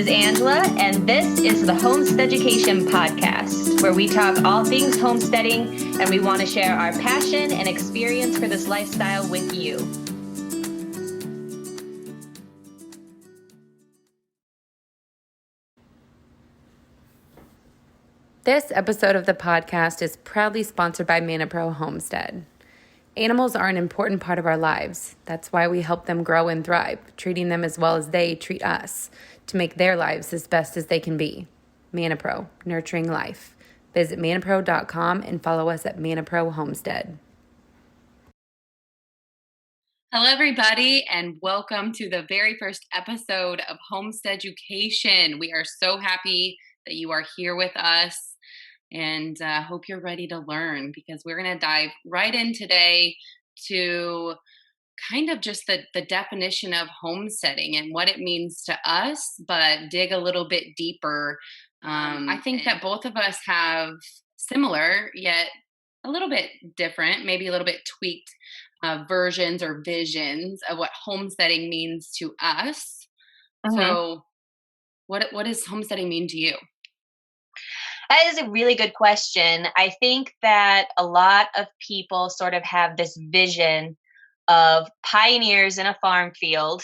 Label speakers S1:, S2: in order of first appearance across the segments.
S1: is Angela, and this is the HOMESTEADucation podcast, where we talk all things homesteading, and we want to share our passion and experience for this lifestyle with you.
S2: This episode of the podcast is proudly sponsored by ManaPro Homestead. Animals are an important part of our lives. That's why we help them grow and thrive, treating them as well as they treat us to make their lives as best as they can be. ManaPro, nurturing life. Visit manapro.com and follow us at ManaPro Homestead.
S3: Hello, everybody, and welcome to the very first episode of HOMESTEADucation. We are so happy that you are here with us, and hope you're ready to learn, because we're going to dive right in today to kind of just the definition of homesteading and what it means to us, but dig a little bit deeper. I think that both of us have similar, yet a little bit different, maybe a little bit tweaked versions or visions of what homesteading means to us. So what does homesteading mean to you?
S1: That is a really good question. I think that a lot of people sort of have this vision of pioneers in a farm field,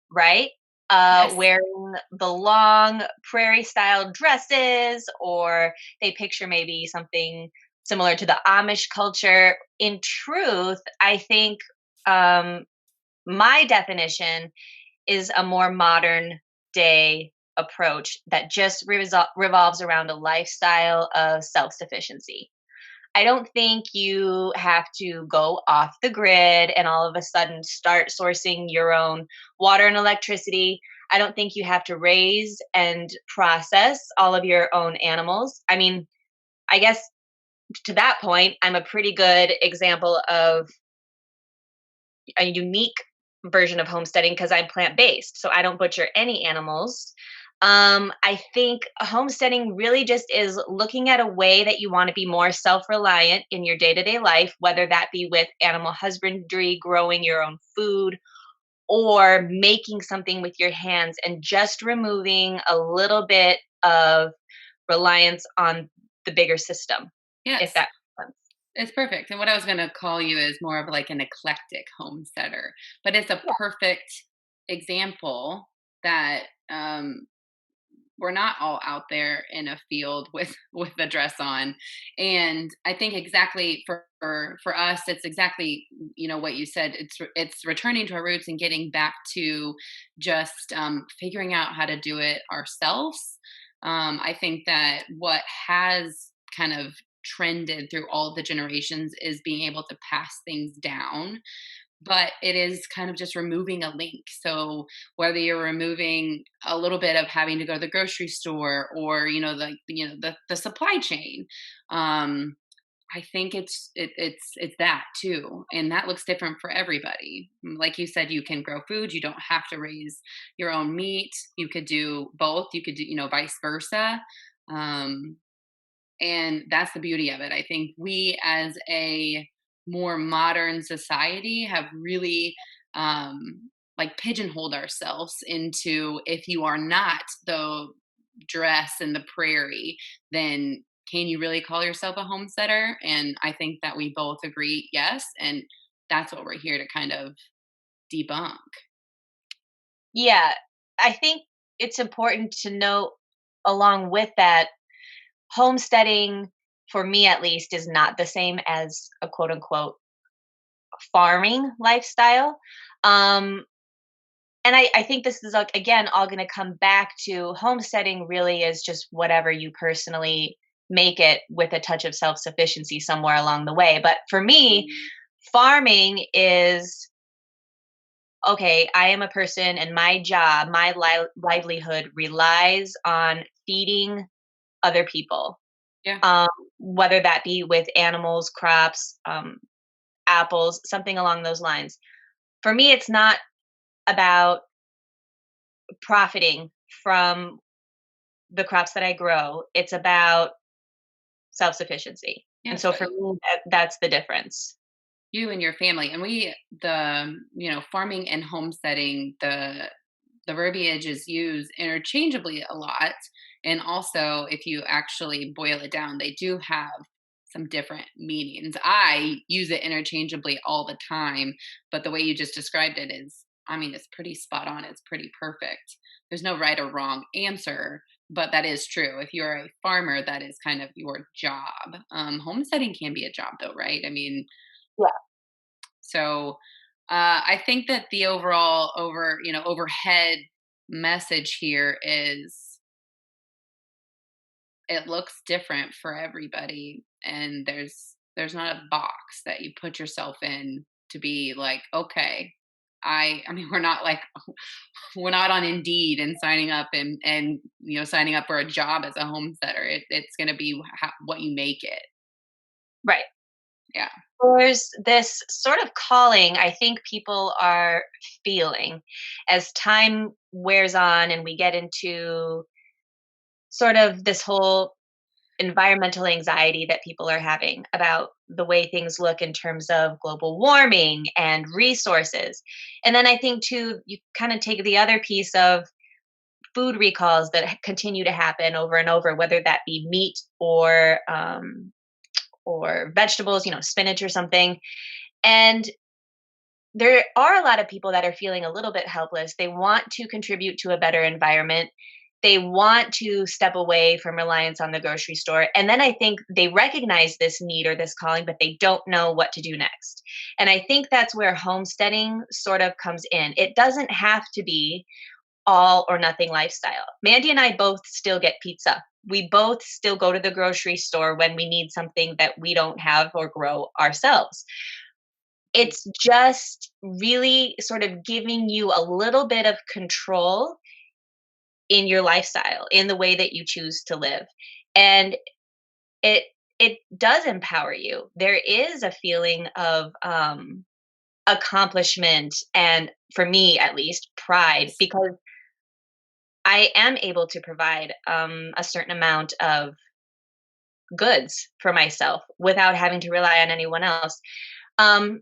S1: right?
S3: Yes.
S1: Wearing the long prairie-style dresses, or they picture maybe something similar to the Amish culture. In truth, I think my definition is a more modern day approach that just revolves around a lifestyle of self-sufficiency. I don't think you have to go off the grid and all of a sudden start sourcing your own water and electricity. I don't think you have to raise and process all of your own animals. I mean, I guess to that point, I'm a pretty good example of a unique version of homesteading because I'm plant-based, so I don't butcher any animals. I think homesteading really just is looking at a way that you want to be more self-reliant in your day-to-day life, whether that be with animal husbandry, growing your own food, or making something with your hands and just removing a little bit of reliance on the bigger system.
S3: Yes.
S1: If that makes sense.
S3: It's perfect. And what I was going to call you is more of like an eclectic homesteader, but it's a perfect example that we're not all out there in a field with a dress on. And I think exactly for us, it's exactly, what you said. It's returning to our roots and getting back to just figuring out how to do it ourselves. I think that what has kind of trended through all the generations is being able to pass things down, but it is kind of just removing a link. So whether you're removing a little bit of having to go to the grocery store or the supply chain, I think it's that too, and that looks different for everybody. Like you said, you can grow food. You don't have to raise your own meat. You could do both. You could do vice versa. And that's the beauty of it. I think we as a more modern society have really pigeonholed ourselves into, if you are not the dress in the prairie, then can you really call yourself a homesteader? And I think that we both agree, yes. And that's what we're here to kind of debunk.
S1: Yeah, I think it's important to note along with that, homesteading, for me at least, is not the same as a quote unquote farming lifestyle. And I think this is, again, all going to come back to homesteading really is just whatever you personally make it, with a touch of self-sufficiency somewhere along the way. But for me, farming is, okay, I am a person and my job, my livelihood relies on feeding other people.
S3: Yeah.
S1: Whether that be with animals, crops, apples, something along those lines. For me, it's not about profiting from the crops that I grow. It's about self-sufficiency.
S3: Yeah,
S1: and so for me, that's the difference.
S3: You and your family, and farming and homesteading, the the verbiage is used interchangeably a lot. And also, if you actually boil it down, they do have some different meanings. I use it interchangeably all the time, but the way you just described it is, I mean, it's pretty spot on. It's pretty perfect. There's no right or wrong answer, but that is true. If you're a farmer, that is kind of your job. Homesteading can be a job, though, right? I mean,
S1: Yeah.
S3: so I think that the overall overhead message here is it looks different for everybody, and there's not a box that you put yourself in to be like, okay, I mean, we're not like we're not on Indeed and signing up and signing up for a job as a homesteader. It's going to be what you make it.
S1: Right.
S3: Yeah.
S1: There's this sort of calling I think people are feeling as time wears on and we get into sort of this whole environmental anxiety that people are having about the way things look in terms of global warming and resources. And then I think too, you kind of take the other piece of food recalls that continue to happen over and over, whether that be meat or vegetables, spinach or something. And there are a lot of people that are feeling a little bit helpless. They want to contribute to a better environment. They want to step away from reliance on the grocery store. And then I think they recognize this need or this calling, but they don't know what to do next. And I think that's where homesteading sort of comes in. It doesn't have to be all or nothing lifestyle. Mandy and I both still get pizza. We both still go to the grocery store when we need something that we don't have or grow ourselves. It's just really sort of giving you a little bit of control in your lifestyle, in the way that you choose to live. And it it does empower you. There is a feeling of accomplishment and, for me at least, pride, because I am able to provide a certain amount of goods for myself without having to rely on anyone else.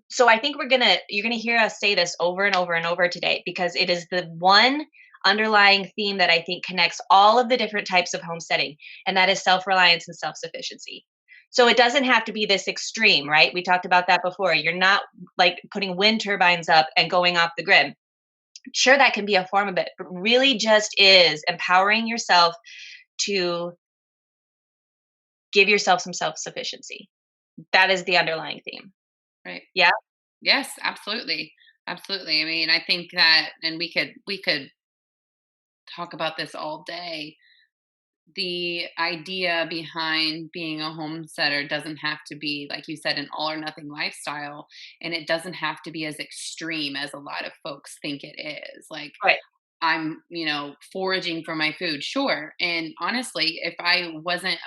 S1: So I think you're gonna hear us say this over and over and over today, because it is the one underlying theme that I think connects all of the different types of homesteading, and that is self-reliance and self-sufficiency. So it doesn't have to be this extreme, right? We talked about that before. You're not like putting wind turbines up and going off the grid. Sure, that can be a form of it, but really just is empowering yourself to give yourself some self-sufficiency. That is the underlying theme.
S3: Right.
S1: Yeah.
S3: Yes, absolutely. Absolutely. I mean, I think that, and we could talk about this all day. The idea behind being a homesteader doesn't have to be, like you said, an all or nothing lifestyle. And it doesn't have to be as extreme as a lot of folks think it is. Like,
S1: Right.
S3: I'm, foraging for my food. Sure. And honestly, if I wasn't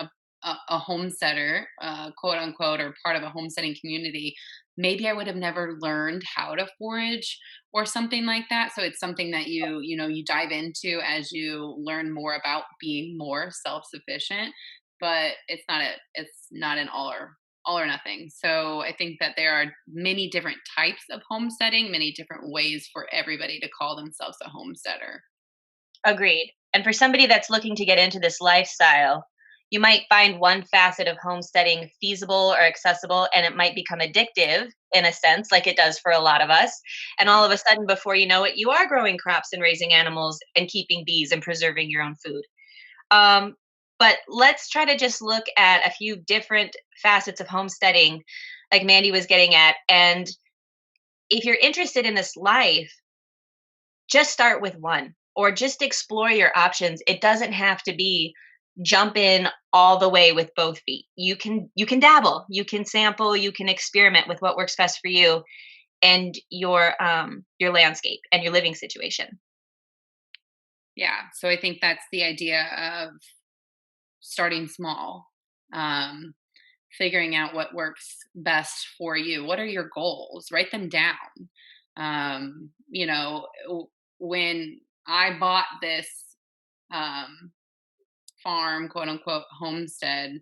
S3: a homesteader, quote unquote, or part of a homesteading community, maybe I would have never learned how to forage or something like that. So it's something that you dive into as you learn more about being more self-sufficient, but it's not an all or nothing. So I think that there are many different types of homesteading, many different ways for everybody to call themselves a homesteader.
S1: Agreed. And for somebody that's looking to get into this lifestyle, you might find one facet of homesteading feasible or accessible, and it might become addictive in a sense, like it does for a lot of us. And all of a sudden, before you know it, you are growing crops and raising animals and keeping bees and preserving your own food. Um, but let's try to just look at a few different facets of homesteading, like Mandy was getting at. And if you're interested in this life, just start with one or just explore your options. It doesn't have to be jump in all the way with both feet. You can dabble, you can sample, you can experiment with what works best for you and your landscape and your living situation.
S3: Yeah. So I think that's the idea of starting small, um, figuring out what works best for you. What are your goals? Write them down. When I bought this um, farm, quote unquote, homestead,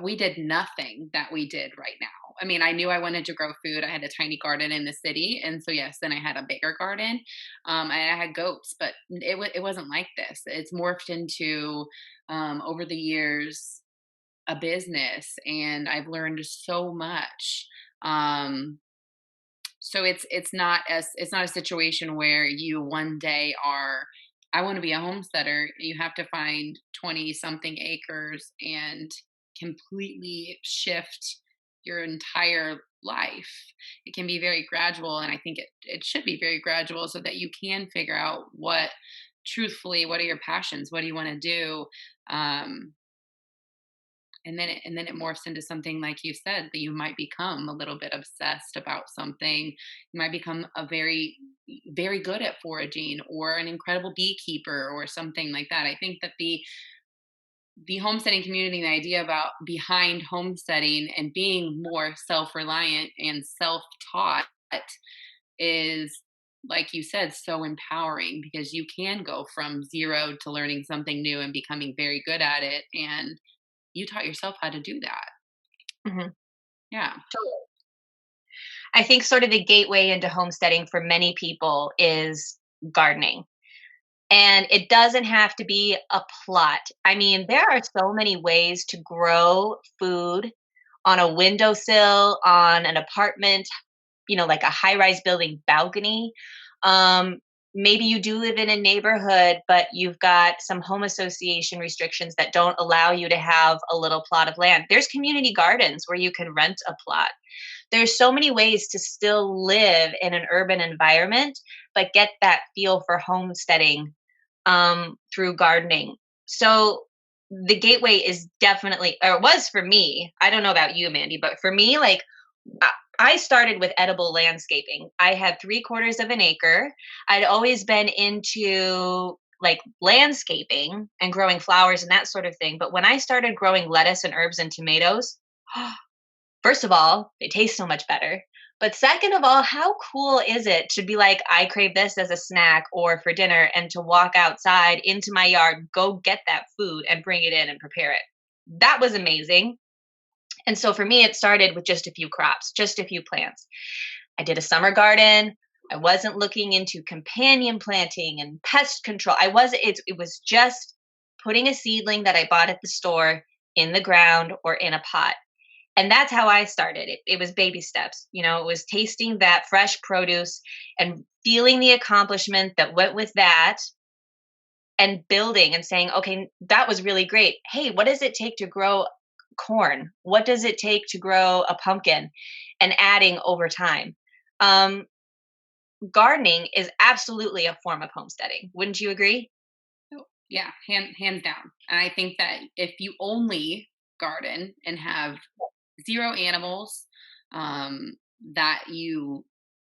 S3: we did nothing that we did right now. I mean, I knew I wanted to grow food. I had a tiny garden in the city, and so yes, then I had a bigger garden. I had goats, but it wasn't like this. It's morphed into over the years a business, and I've learned so much. Um, so it's not a situation where you one day are, I want to be a homesteader. You have to find 20 something acres and completely shift your entire life. It can be very gradual, and I think it should be very gradual so that you can figure out what, truthfully, what are your passions? What do you want to do? Um, and then it morphs into something like you said, that you might become a little bit obsessed about something. You might become a very good at foraging, or an incredible beekeeper, or something like that. I think that the homesteading community, the idea about behind homesteading and being more self-reliant and self-taught, is, like you said, so empowering, because you can go from zero to learning something new and becoming very good at it, and you taught yourself how to do that.
S1: Mhm.
S3: Yeah.
S1: I think sort of the gateway into homesteading for many people is gardening. And it doesn't have to be a plot. I mean, there are so many ways to grow food on a windowsill, on an apartment, like a high rise building balcony. Um, Maybe you do live in a neighborhood, but you've got some home association restrictions that don't allow you to have a little plot of land. There's community gardens where you can rent a plot. There's so many ways to still live in an urban environment, but get that feel for homesteading through gardening. So the gateway is definitely, or it was for me. I don't know about you, Mandy, but for me, like I started with edible landscaping. I had 3/4 of an acre. I'd always been into like landscaping and growing flowers and that sort of thing. But when I started growing lettuce and herbs and tomatoes, first of all, they taste so much better. But second of all, how cool is it to be like, I crave this as a snack or for dinner, and to walk outside into my yard, go get that food and bring it in and prepare it? That was amazing. And so for me, it started with just a few crops, just a few plants. I did a summer garden. I wasn't looking into companion planting and pest control. It was just putting a seedling that I bought at the store in the ground or in a pot. And that's how I started. It was baby steps. It was tasting that fresh produce and feeling the accomplishment that went with that, and building and saying, okay, that was really great. Hey, what does it take to grow corn? What does it take to grow a pumpkin? And adding over time. Um, Gardening is absolutely a form of homesteading. Wouldn't you agree?
S3: Oh, yeah, hands down. And I think that if you only garden and have zero animals, um, that you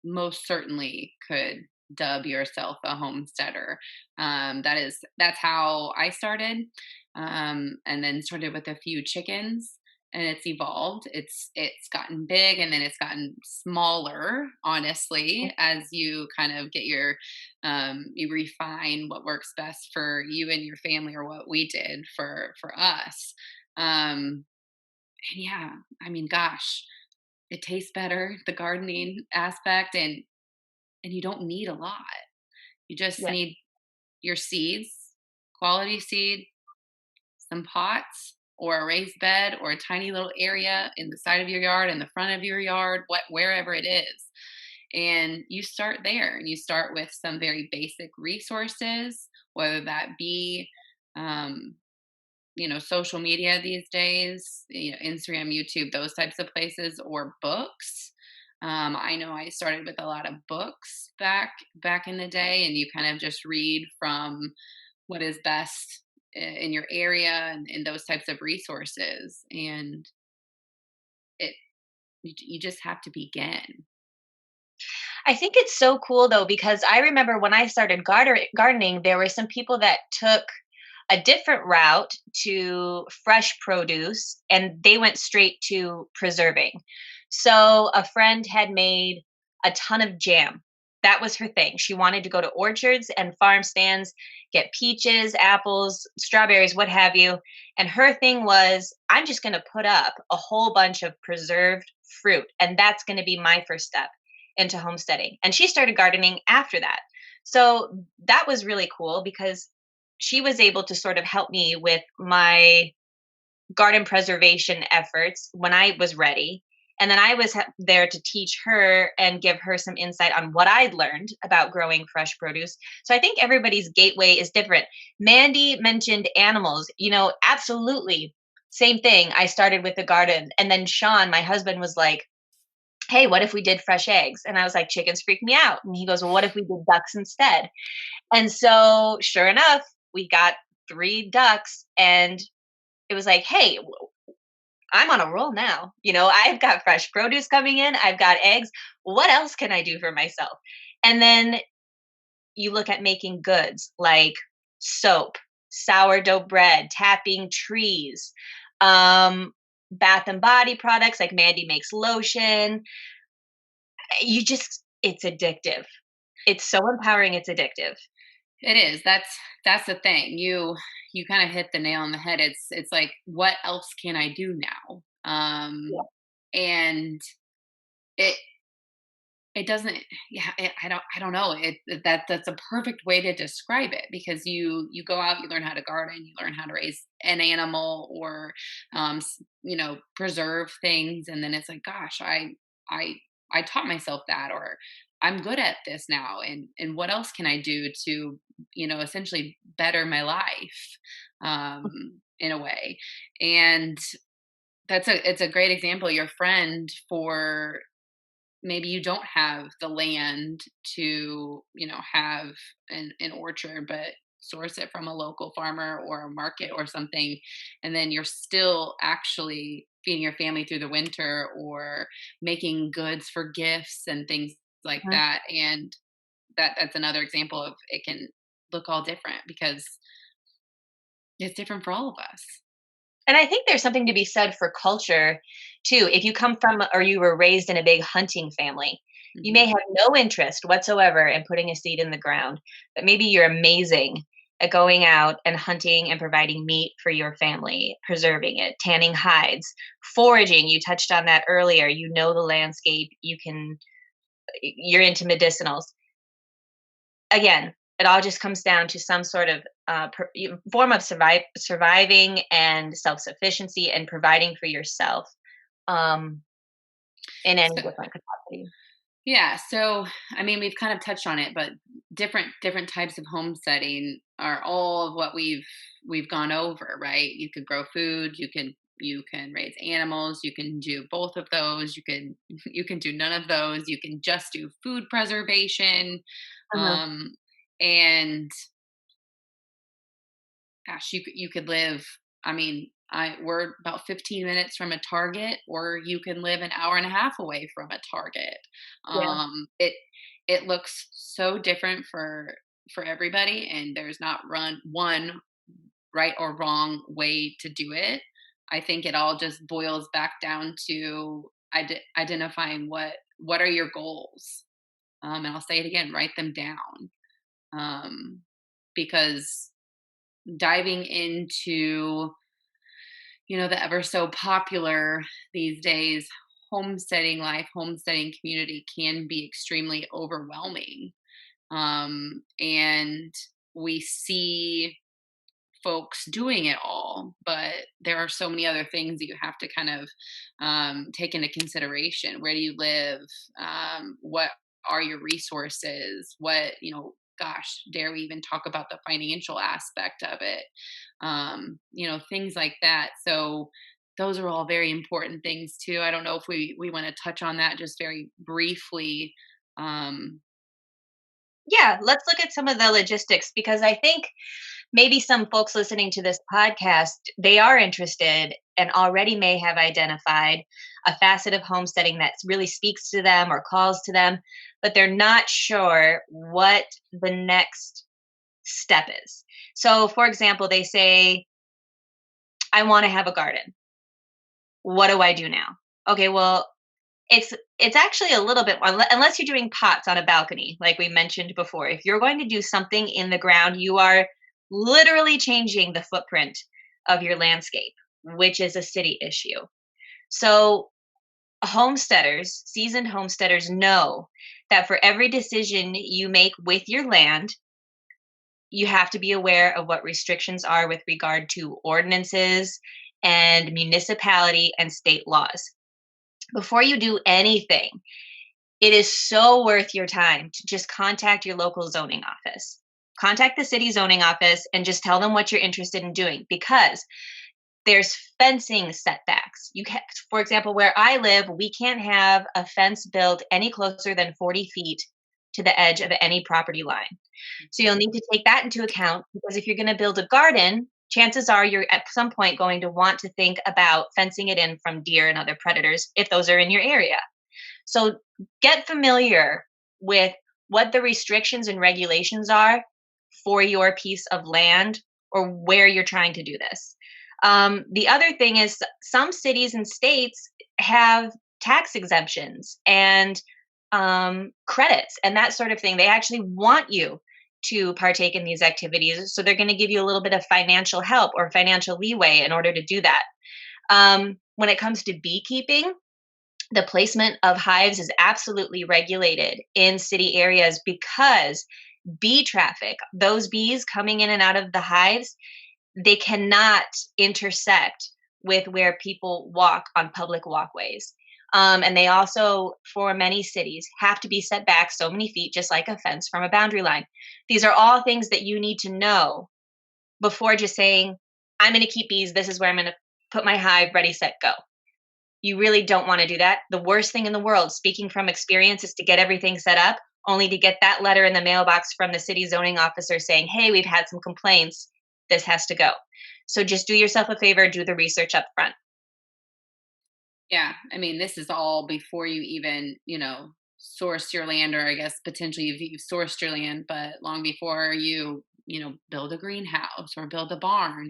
S3: most certainly could dub yourself a homesteader. That's how I started, and then started with a few chickens, and it's evolved. It's gotten big, and then it's gotten smaller. Honestly, as you kind of get you refine what works best for you and your family, or what we did for us. Um, and yeah, I mean, gosh, it tastes better, the gardening aspect, and you don't need a lot. You just
S1: Yeah.
S3: need your seeds, quality seed, some pots, or a raised bed, or a tiny little area in the side of your yard, in the front of your yard, wherever it is. And you start there, and you start with some very basic resources, whether that be um, social media these days, Instagram, YouTube, those types of places, or books. I know I started with a lot of books back in the day, and you kind of just read from what is best in your area, and those types of resources. And it you just have to begin.
S1: I think it's so cool though, because I remember when I started gardening, there were some people that took a different route to fresh produce, and they went straight to preserving. So a friend had made a ton of jam. That was her thing. She wanted to go to orchards and farm stands, get peaches, apples, strawberries, what have you. And her thing was, I'm just going to put up a whole bunch of preserved fruit. And that's going to be my first step into homesteading. And she started gardening after that. So that was really cool because she was able to sort of help me with my garden preservation efforts when I was ready. And then I was there to teach her and give her some insight on what I'd learned about growing fresh produce. So I think everybody's gateway is different. Mandy mentioned animals, absolutely. Same thing. I started with the garden. And then Sean, my husband, was like, hey, what if we did fresh eggs? And I was like, chickens freak me out. And he goes, well, what if we did ducks instead? And so sure enough, we got 3 ducks, and it was like, hey, I'm on a roll now. I've got fresh produce coming in. I've got eggs. What else can I do for myself? And then you look at making goods like soap, sourdough bread, tapping trees, bath and body products like Mandy makes lotion. It's addictive. It's so empowering. It's addictive.
S3: It is. That's the thing. You kind of hit the nail on the head. It's like, what else can I do now? And it doesn't, yeah, I don't know. That's a perfect way to describe it, because you go out, you learn how to garden, you learn how to raise an animal, or preserve things, and then it's like, gosh, I taught myself that, or I'm good at this now, and what else can I do to essentially better my life, in a way. And it's a great example. Your friend, for maybe you don't have the land to have an orchard, but source it from a local farmer or a market or something, and then you're still actually feeding your family through the winter, or making goods for gifts and things like
S1: Mhm.
S3: that. And that's another example of, it can look all different because it's different for all of us.
S1: And I think there's something to be said for culture too. If you come from or you were raised in a big hunting family, you may
S3: Hmm.
S1: have no interest whatsoever in putting a seed in the ground, but maybe you're amazing at going out and hunting and providing meat for your family, preserving it, tanning hides, foraging. You touched on that earlier. You know the landscape. You're into medicinals. Again, it all just comes down to some sort of form of surviving and self-sufficiency and providing for yourself, um, in any
S3: So,
S1: different capacity.
S3: yeah, so I mean, we've kind of touched on it, but different types of homesteading are all of what we've gone over, right? You could grow food, you can raise animals, you can do both of those, you can you can do none of those, you can just do food preservation,
S1: Uh-huh.
S3: um, and gosh, you could live. I mean, we're about 15 minutes from a Target, or you can live an hour and a half away from a Target.
S1: Yeah.
S3: It looks so different for everybody, and there's not run one right or wrong way to do it. I think it all just boils back down to identifying what are your goals. And I'll say it again: write them down, um, because diving into the ever so popular these days homesteading life, homesteading community, can be extremely overwhelming, and we see folks doing it all, but there are so many other things that you have to kind of take into consideration. Where do you live? What are your resources? What, gosh, dare we even talk about the financial aspect of it? Things like that. So those are all very important things too. I don't know if we want to touch on that just very briefly. Um,
S1: Yeah, let's look at some of the logistics because I think maybe some folks listening to this podcast, they are interested and already may have identified a facet of homesteading that really speaks to them or calls to them, but they're not sure what the next step is. So, for example, they say, I want to have a garden. What do I do now? Okay, well, it's actually a little bit more, unless you're doing pots on a balcony, like we mentioned before. If you're going to do something in the ground, you are literally changing the footprint of your landscape, which is a city issue. So Homesteaders, seasoned homesteaders know that for every decision you make with your land, you have to be aware of what restrictions are with regard to ordinances and municipality and state laws. Before you do anything, it is so worth your time to just contact your local zoning office. Contact the city zoning office and just tell them what you're interested in doing, because there's fencing setbacks. For example, where I live, we can't have a fence built any closer than 40 feet to the edge of any property line. So you'll need to take that into account, because if you're going to build a garden, chances are you're at some point going to want to think about fencing it in from deer and other predators if those are in your area. So get familiar with what the restrictions and regulations are for your piece of land or where you're trying to do this. The other thing is, some cities and states have tax exemptions and credits and that sort of thing. They actually want you to partake in these activities. So they're going to give you a little bit of financial help or financial leeway in order to do that. When it comes to beekeeping, the placement of hives is absolutely regulated in city areas, because bee traffic, those bees coming in and out of the hives, they cannot intersect with where people walk on public walkways. And they also, for many cities, have to be set back so many feet, just like a fence from a boundary line. These are all things that you need to know before just saying, I'm going to keep bees. This is where I'm going to put my hive, ready, set, go. You really don't want to do that. The worst thing in the world, speaking from experience, is to get everything set up only to get that letter in the mailbox from the city zoning officer saying, hey, we've had some complaints. This has to go. So just do yourself a favor, do the research up front.
S3: Yeah, I mean, this is all before you even, source your land, or I guess potentially if you've sourced your land, but long before you, build a greenhouse or build a barn.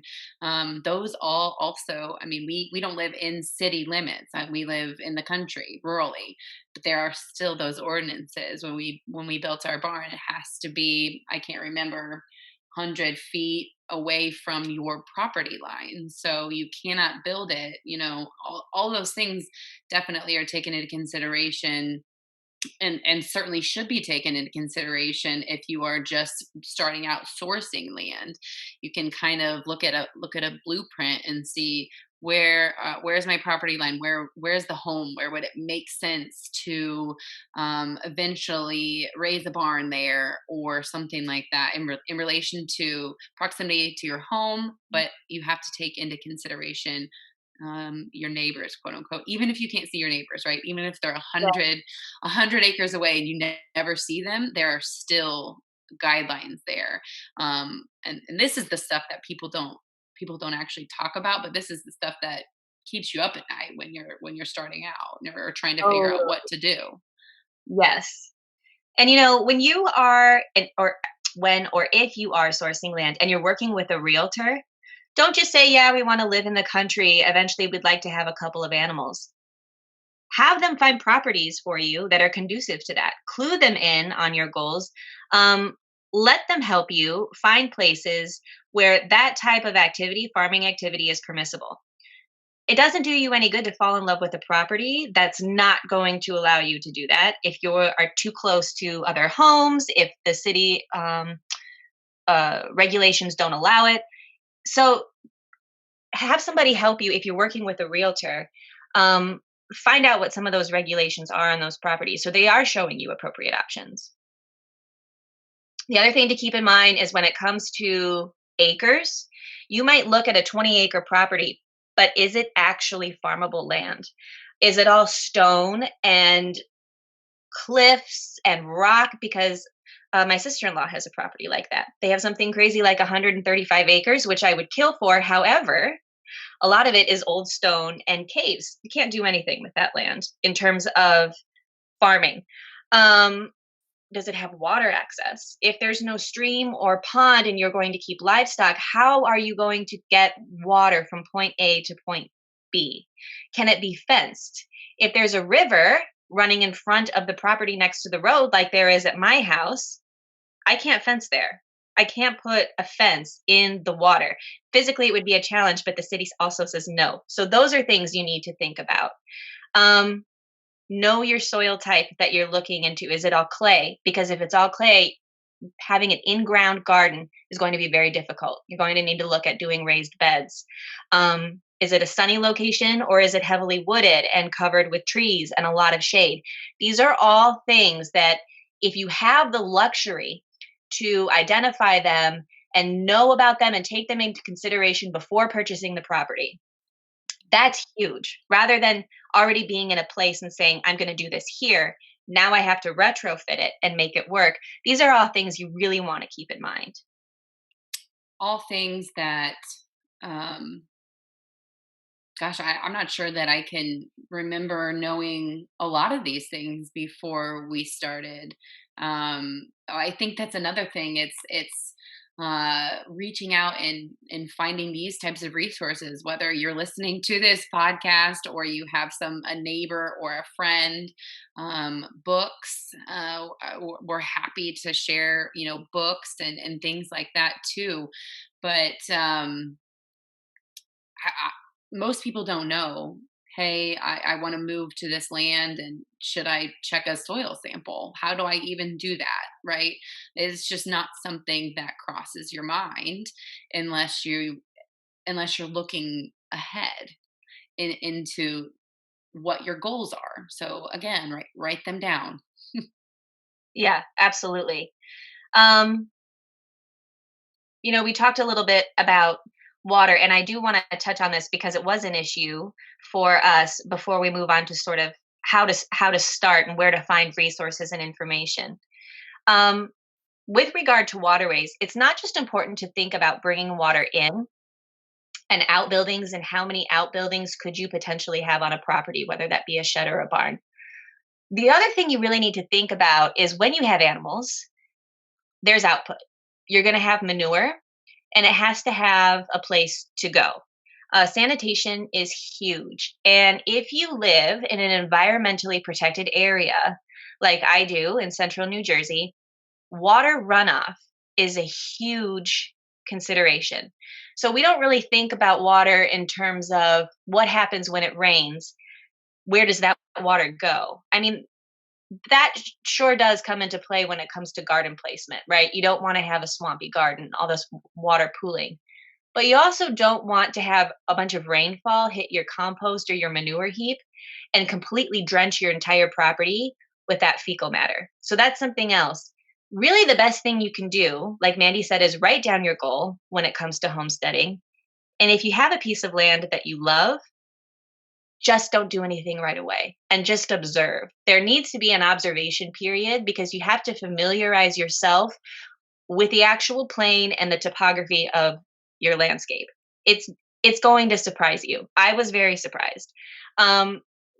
S3: Those all also, I mean, we don't live in city limits. We live in the country, rurally, but there are still those ordinances. When we built our barn, it has to be, I can't remember, 100 feet away from your property line. So you cannot build it, all those things definitely are taken into consideration, and certainly should be taken into consideration if you are just starting out sourcing land. You can kind of look at a blueprint and see where's my property line, where's the home, where would it make sense to eventually raise a barn there or something like that, in relation to proximity to your home. But you have to take into consideration your neighbors, quote unquote, even if you can't see your neighbors, right? Even if they're a hundred acres away and you never see them, there are still guidelines there. And this is the stuff that people don't actually talk about, but this is the stuff that keeps you up at night when you're starting out or trying to figure out
S1: Oh,
S3: what to do.
S1: yes. And when you are, or when or if you are sourcing land and you're working with a realtor, don't just say, yeah, we want to live in the country. Eventually, we'd like to have a couple of animals. Have them find properties for you that are conducive to that. Clue them in on your goals. Um, Let them help you find places where that type of activity, farming activity, is permissible. It doesn't do you any good to fall in love with a property that's not going to allow you to do that. If you are too close to other homes, if the city regulations don't allow it. So have somebody help you if you're working with a realtor. Um, Find out what some of those regulations are on those properties, so they are showing you appropriate options. The other thing to keep in mind is when it comes to acres, you might look at a 20-acre property, but is it actually farmable land? Is it all stone and cliffs and rock? Because my sister-in-law has a property like that. They have something crazy like 135 acres, which I would kill for. However, a lot of it is old stone and caves. You can't do anything with that land in terms of farming. Does it have water access? If there's no stream or pond and you're going to keep livestock, how are you going to get water from point A to point B? Can it be fenced? If there's a river running in front of the property next to the road, like there is at my house, I can't fence there. I can't put a fence in the water. Physically, it would be a challenge, but the city also says no. So those are things you need to think about. Know your soil type that you're looking into. Is it all clay? Because if it's all clay, having an in-ground garden is going to be very difficult. You're going to need to look at doing raised beds. Is it a sunny location, or is it heavily wooded and covered with trees and a lot of shade? These are all things that, if you have the luxury to identify them and know about them and take them into consideration before purchasing the property, that's huge. Rather than already being in a place and saying, I'm going to do this here, now I have to retrofit it and make it work. These are all things you really want to keep in mind.
S3: All things that, um, gosh, I'm not sure that I can remember knowing a lot of these things before we started. I think that's another thing. It's reaching out and finding these types of resources. Whether you're listening to this podcast or you have a neighbor or a friend, books. We're happy to share, books and things like that too. But most people don't know, hey, I want to move to this land, and should I check a soil sample? How do I even do that? Right? It's just not something that crosses your mind unless you're looking ahead into what your goals are. So again, write them down.
S1: Yeah, absolutely. Um, we talked a little bit about water, and I do want to touch on this because it was an issue for us before we move on to sort of how to start and where to find resources and information. Um, with regard to waterways, it's not just important to think about bringing water in and outbuildings, and how many outbuildings could you potentially have on a property, whether that be a shed or a barn. The other thing you really need to think about is, when you have animals, there's output. You're going to have manure, and it has to have a place to go. Sanitation is huge. And if you live in an environmentally protected area, like I do in central New Jersey, water runoff is a huge consideration. So we don't really think about water in terms of what happens when it rains. Where does that water go? I mean, that sure does come into play when it comes to garden placement, right? You don't want to have a swampy garden, all this water pooling. But you also don't want to have a bunch of rainfall hit your compost or your manure heap and completely drench your entire property with that fecal matter. So that's something else. Really, the best thing you can do, like Mandy said, is write down your goal when it comes to homesteading. And if you have a piece of land that you love, just don't do anything right away and just observe. There needs to be an observation period, because you have to familiarize yourself with the actual plane and the topography of your landscape. It's going to surprise you. I was very surprised.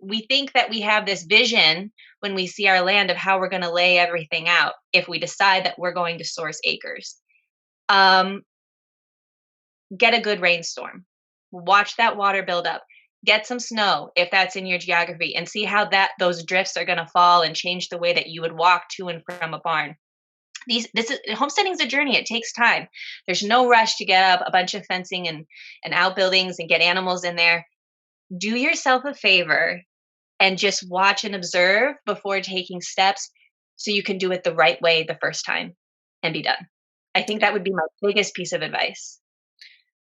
S1: We think that we have this vision when we see our land of how we're going to lay everything out if we decide that we're going to source acres. Get a good rainstorm. Watch that water build up. Get some snow if that's in your geography, and see how those drifts are going to fall and change the way that you would walk to and from a barn. Homesteading is a journey. It takes time. There's no rush to get up a bunch of fencing and outbuildings and get animals in there. Do yourself a favor and just watch and observe before taking steps, so you can do it the right way the first time and be done. I think that would be my biggest piece of advice.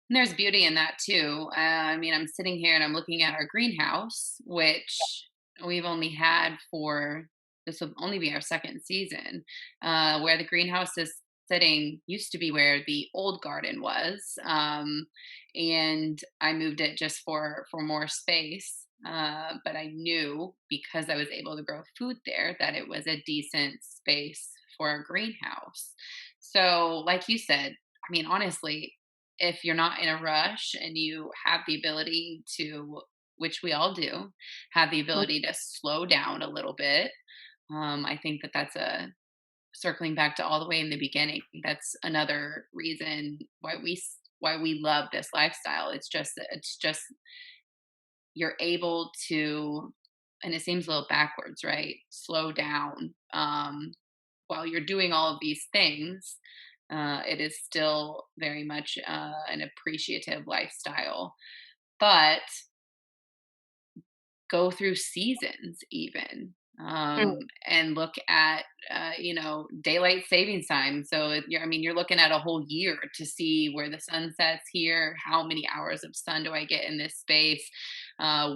S3: And there's beauty in that too. I mean, I'm sitting here and I'm looking at our greenhouse, which we've only had for, this will only be our second season. Where the greenhouse is sitting used to be where the old garden was, and I moved it just for more space. But I knew, because I was able to grow food there, that it was a decent space for a greenhouse. So, like you said, I mean, honestly, if you're not in a rush and you have the ability to, which we all do, have the ability to slow down a little bit, I think that's circling back to all the way in the beginning. That's another reason why we love this lifestyle. It's just you're able to, and it seems a little backwards, right? Slow down while you're doing all of these things. It is still very much an appreciative lifestyle. But go through seasons even,
S1: Mm.
S3: and look at, daylight savings time. So you're looking at a whole year to see where the sun sets here, how many hours of sun do I get in this space,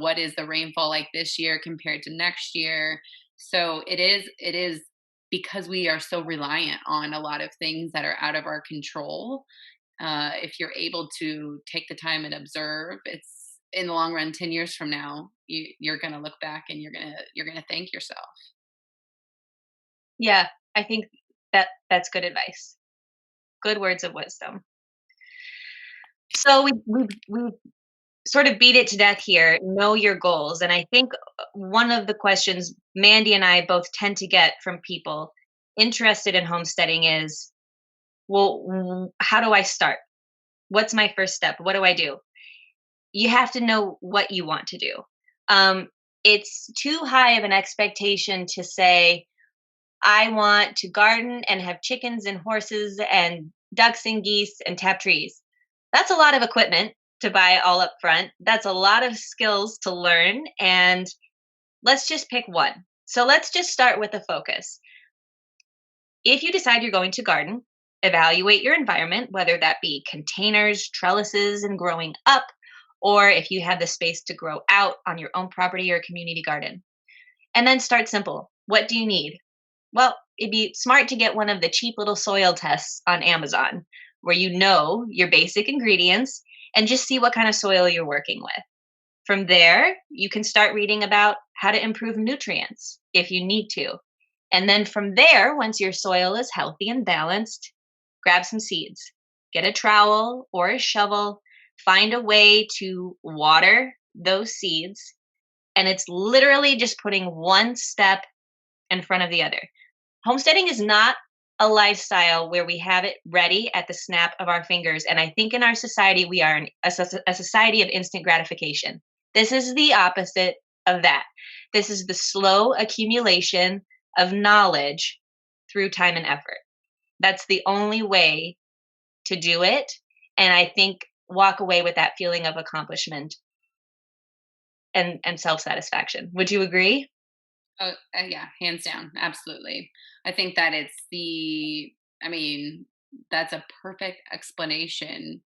S3: what is the rainfall like this year compared to next year. So it is because we are so reliant on a lot of things that are out of our control. If you're able to take the time and observe, it's in the long run, 10 years from now, you're going to look back and you're going to thank yourself.
S1: Yeah, I think that's good advice. Good words of wisdom. So we sort of beat it to death here. Know your goals, and I think one of the questions Mandy and I both tend to get from people interested in homesteading is, well, how do I start? What's my first step? What do I do? You have to know what you want to do. Um, it's too high of an expectation to say, I want to garden and have chickens and horses and ducks and geese and tap trees. That's a lot of equipment to buy all up front. That's a lot of skills to learn. And let's just pick one. So let's just start with a focus. If you decide you're going to garden, evaluate your environment, whether that be containers, trellises, and growing up, or if you have the space to grow out on your own property or community garden. And then start simple. What do you need? Well, it'd be smart to get one of the cheap little soil tests on Amazon where you know your basic ingredients and just see what kind of soil you're working with. From there, you can start reading about how to improve nutrients if you need to. And then from there, once your soil is healthy and balanced, grab some seeds. Get a trowel or a shovel, find a way to water those seeds. And it's literally just putting one step in front of the other. Homesteading is not a lifestyle where we have it ready at the snap of our fingers. And I think in our society, we are a society of instant gratification. This is the opposite of that. This is the slow accumulation of knowledge through time and effort. That's the only way to do it. And I think walk away with that feeling of accomplishment and self satisfaction. Would you agree?
S3: Oh, yeah, hands down. Absolutely. I think that I mean, that's a perfect explanation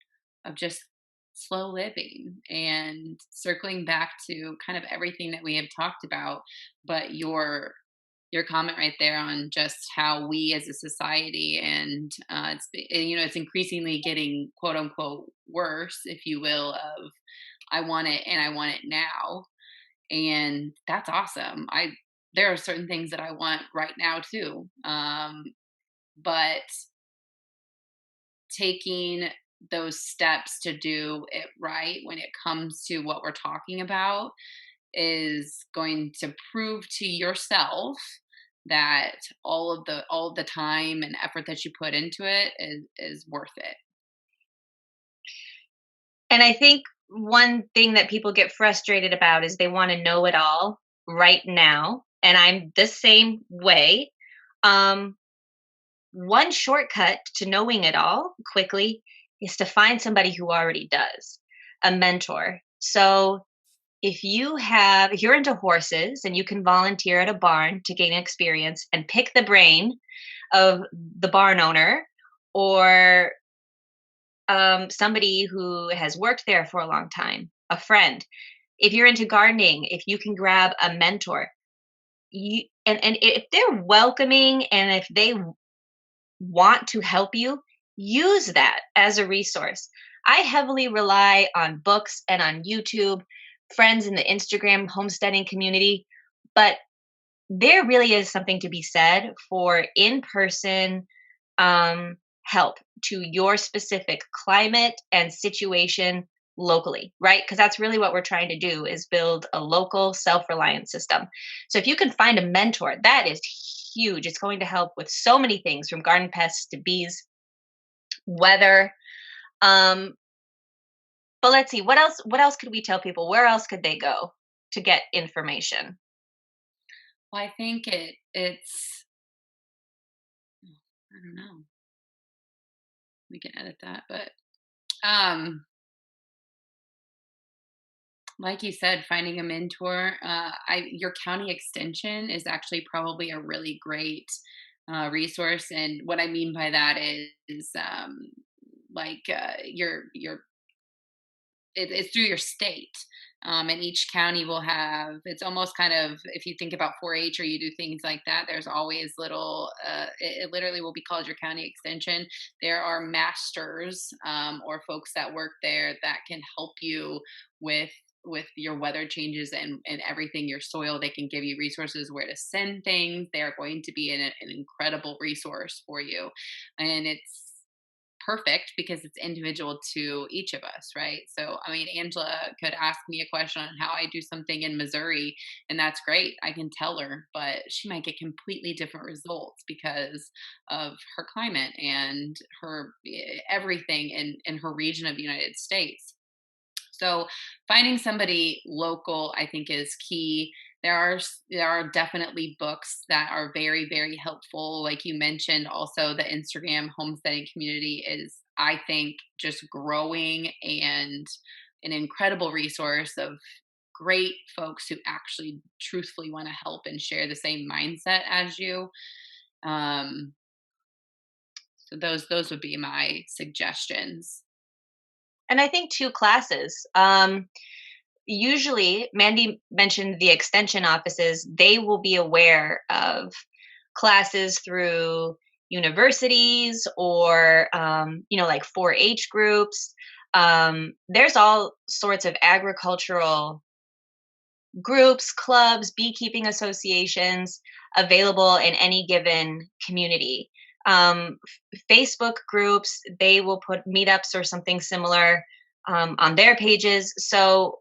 S3: of just slow living and circling back to kind of everything that we have talked about. But your comment right there on just how we as a society, and it's increasingly getting quote unquote worse, if you will, of I want it and I want it now. And that's awesome. I There are certain things that I want right now too. But taking those steps to do it right when it comes to what we're talking about is going to prove to yourself that all of the time and effort that you put into it is worth it.
S1: And I think one thing that people get frustrated about is they want to know it all right now. And I'm the same way. Um, One shortcut to knowing it all quickly is to find somebody who already does, a mentor. So if you're into horses and you can volunteer at a barn to gain experience and pick the brain of the barn owner or somebody who has worked there for a long time, a friend. If you're into gardening, if you can grab a mentor, and if they're welcoming and if they want to help you, use that as a resource. I heavily rely on books and on YouTube, friends in the Instagram homesteading community, but there really is something to be said for in person help to your specific climate and situation locally, right? Because that's really what we're trying to do is build a local self-reliant system. So if you can find a mentor, that is huge. It's going to help with so many things from garden pests to bees, weather. Um, but let's see, what else could we tell people? Where else could they go to get information?
S3: Well, I think it's I don't know. We can edit that, but um like you said, finding a mentor. Your county extension is actually probably a really great resource, and what I mean by that is your it's through your state. And each county will have, it's almost kind of, if you think about 4-H or you do things like that, there's always little, it literally will be called your county extension. There are masters or folks that work there that can help you with your weather changes and everything, your soil. They can give you resources where to send things. They are going to be an incredible resource for you. And it's perfect because it's individual to each of us, right? So, I mean, Angela could ask me a question on how I do something in Missouri, and that's great. I can tell her, but she might get completely different results because of her climate and her everything in her region of the United States. So finding somebody local, I think, is key. There are definitely books that are very, very helpful. Like you mentioned, also the Instagram homesteading community is, I think, just growing and an incredible resource of great folks who actually truthfully want to help and share the same mindset as you. Um, so those would be my suggestions.
S1: And I think two classes. Usually, Mandy mentioned the extension offices, they will be aware of classes through universities or, like 4-H groups. There's all sorts of agricultural groups, clubs, beekeeping associations available in any given community. Facebook groups, they will put meetups or something similar on their pages. So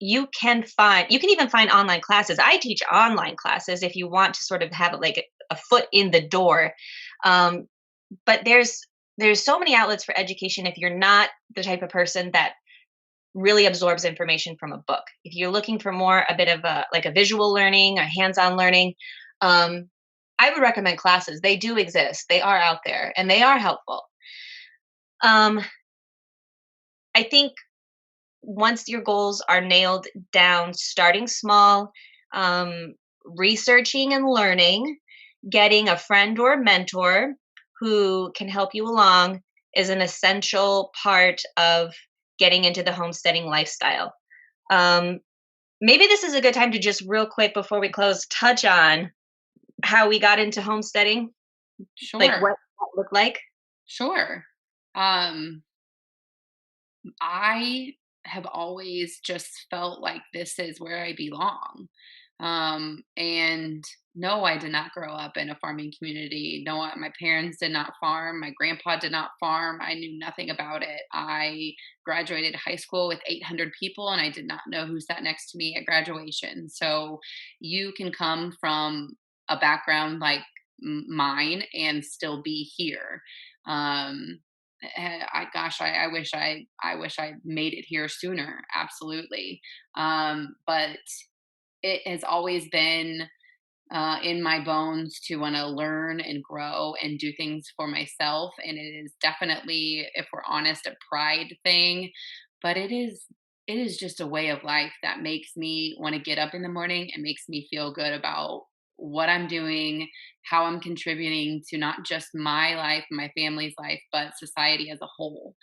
S1: you can even find online classes. I teach online classes if you want to sort of have like a foot in the door. Um, but there's so many outlets for education if you're not the type of person that really absorbs information from a book. If you're looking for more a bit of a like a visual learning, a hands-on learning, um, I would recommend classes. They do exist. They are out there and they are helpful. Um, I think once your goals are nailed down, starting small, um, researching and learning, getting a friend or mentor who can help you along is an essential part of getting into the homesteading lifestyle. Um, Maybe this is a good time to just real quick before we close touch on how we got into homesteading, like
S3: Sure,
S1: what that looked like.
S3: sure. Um, I have always just felt like this is where I belong. And no, I did not grow up in a farming community. No, my parents did not farm. My grandpa did not farm. I knew nothing about it. I graduated high school with 800 people, and I did not know who sat next to me at graduation. So you can come from a background like mine and still be here. Um, I wish I made it here sooner. Absolutely. But it has always been in my bones to want to learn and grow and do things for myself. And it is definitely, if we're honest, a pride thing. But it is just a way of life that makes me want to get up in the morning and makes me feel good about what I'm doing, how I'm contributing to not just my life, my family's life, but society as a whole.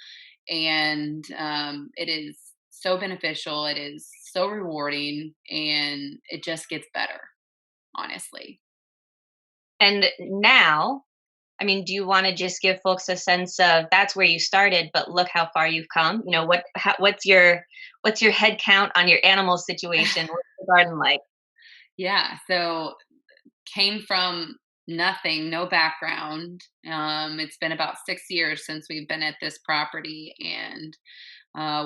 S3: And it is so beneficial. It is so rewarding, and it just gets better, honestly.
S1: And now, I mean, do you want to just give folks a sense of that's where you started, but look how far you've come? What's your head count on your animal situation? What's the garden like?
S3: Yeah. So came from nothing, no background. It's been about 6 years since we've been at this property, and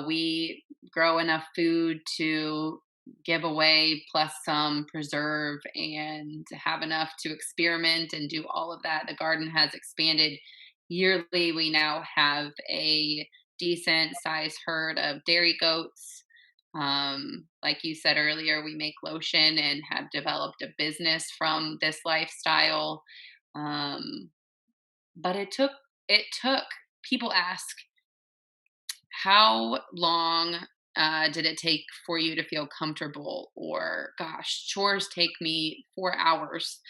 S3: we grow enough food to give away, plus some preserve, and have enough to experiment and do all of that. The garden has expanded yearly. We now have a decent sized herd of dairy goats. Like you said earlier, we make lotion and have developed a business from this lifestyle. Um, but it took, people ask, how long did it take for you to feel comfortable? Or, gosh, chores take me 4 hours.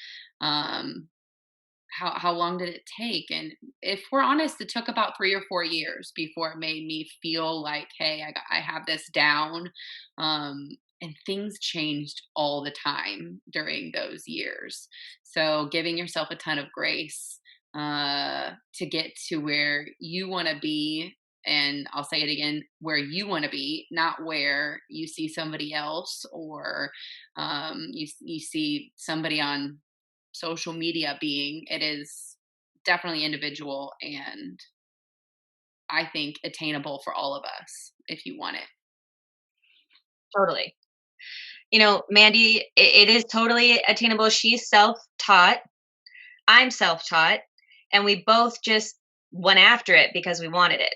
S3: How long did it take? And if we're honest, it took about 3 or 4 years before it made me feel like, hey, I have this down. And things changed all the time during those years. So giving yourself a ton of grace to get to where you want to be. And I'll say it again, where you want to be, not where you see somebody else, or you see somebody on social media being. It is definitely individual, and I think attainable for all of us if you want it.
S1: Totally. Mandy, it is totally attainable. She's self-taught. I'm self-taught, and we both just went after it because we wanted it.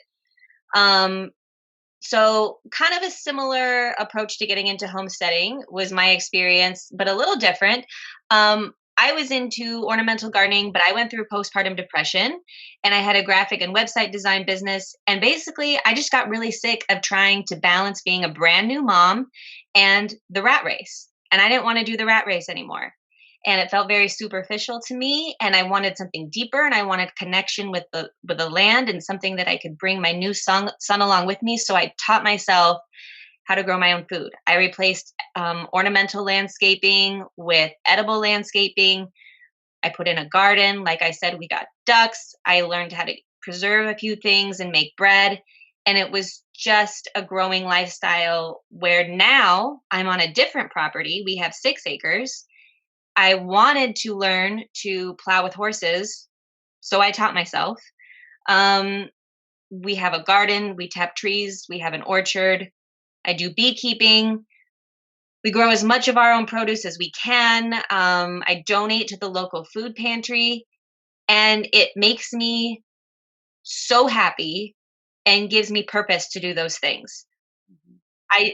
S1: So kind of a similar approach to getting into homesteading was my experience, but a little different. I was into ornamental gardening, but I went through postpartum depression, and I had a graphic and website design business. And basically, I just got really sick of trying to balance being a brand new mom and the rat race. And I didn't want to do the rat race anymore. And it felt very superficial to me. And I wanted something deeper, and I wanted connection with the land, and something that I could bring my new son along with me. So I taught myself how to grow my own food. I replaced ornamental landscaping with edible landscaping. I put in a garden. Like I said, we got ducks. I learned how to preserve a few things and make bread. And it was just a growing lifestyle where now I'm on a different property. We have 6 acres. I wanted to learn to plow with horses, so I taught myself. We have a garden. We tap trees. We have an orchard. I do beekeeping. We grow as much of our own produce as we can. I donate to the local food pantry, and it makes me so happy and gives me purpose to do those things.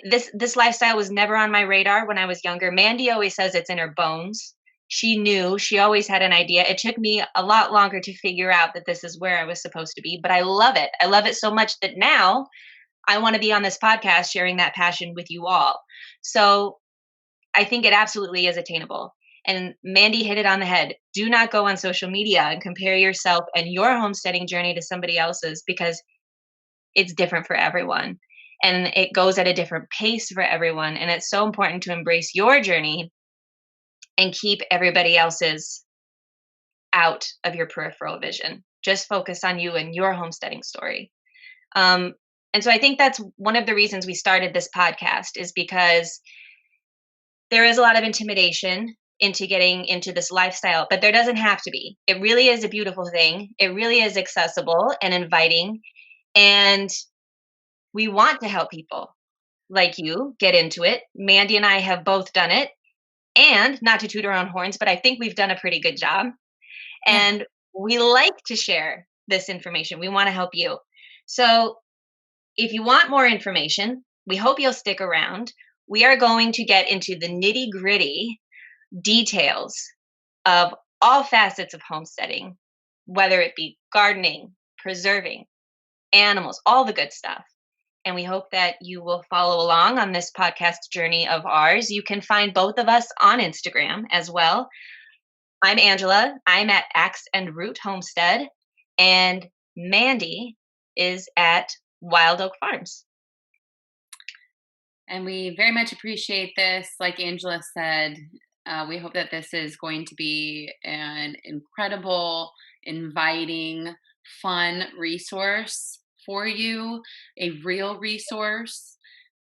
S1: This lifestyle was never on my radar when I was younger. Mandy always says it's in her bones. She knew. She always had an idea. It took me a lot longer to figure out that this is where I was supposed to be, but I love it. I love it so much that now I want to be on this podcast sharing that passion with you all. So I think it absolutely is attainable. And Mandy hit it on the head. Do not go on social media and compare yourself and your homesteading journey to somebody else's, because it's different for everyone. And it goes at a different pace for everyone. And it's so important to embrace your journey and keep everybody else's out of your peripheral vision. Just focus on you and your homesteading story. And so I think that's one of the reasons we started this podcast, is because there is a lot of intimidation into getting into this lifestyle, but there doesn't have to be. It really is a beautiful thing. It really is accessible and inviting. And we want to help people like you get into it. Mandy and I have both done it. And not to toot our own horns, but I think we've done a pretty good job. And we like to share this information. We want to help you. So if you want more information, we hope you'll stick around. We are going to get into the nitty-gritty details of all facets of homesteading, whether it be gardening, preserving, animals, all the good stuff. And we hope that you will follow along on this podcast journey of ours. You can find both of us on Instagram as well. I'm Angela. I'm at Axe and Root Homestead. And Mandy is at Wild Oak Farms.
S3: And we very much appreciate this. Like Angela said, we hope that this is going to be an incredible, inviting, fun resource for you, a real resource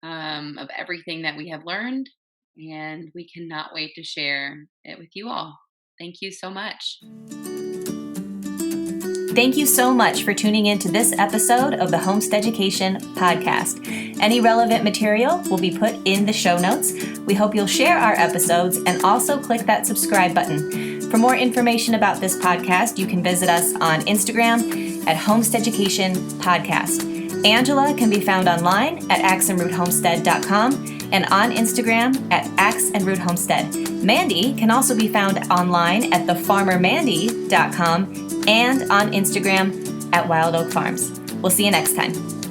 S3: of everything that we have learned. And we cannot wait to share it with you all. Thank you so much.
S1: Thank you so much for tuning in to this episode of the HOMESTEAducation podcast. Any relevant material will be put in the show notes. We hope you'll share our episodes and also click that subscribe button. For more information about this podcast, you can visit us on Instagram at HOMESTEAducation podcast. Angela can be found online at axeandroothomestead.com and on Instagram at axeandroothomestead. Mandy can also be found online at thefarmermandy.com and on Instagram at Wild Oak Farms. We'll see you next time.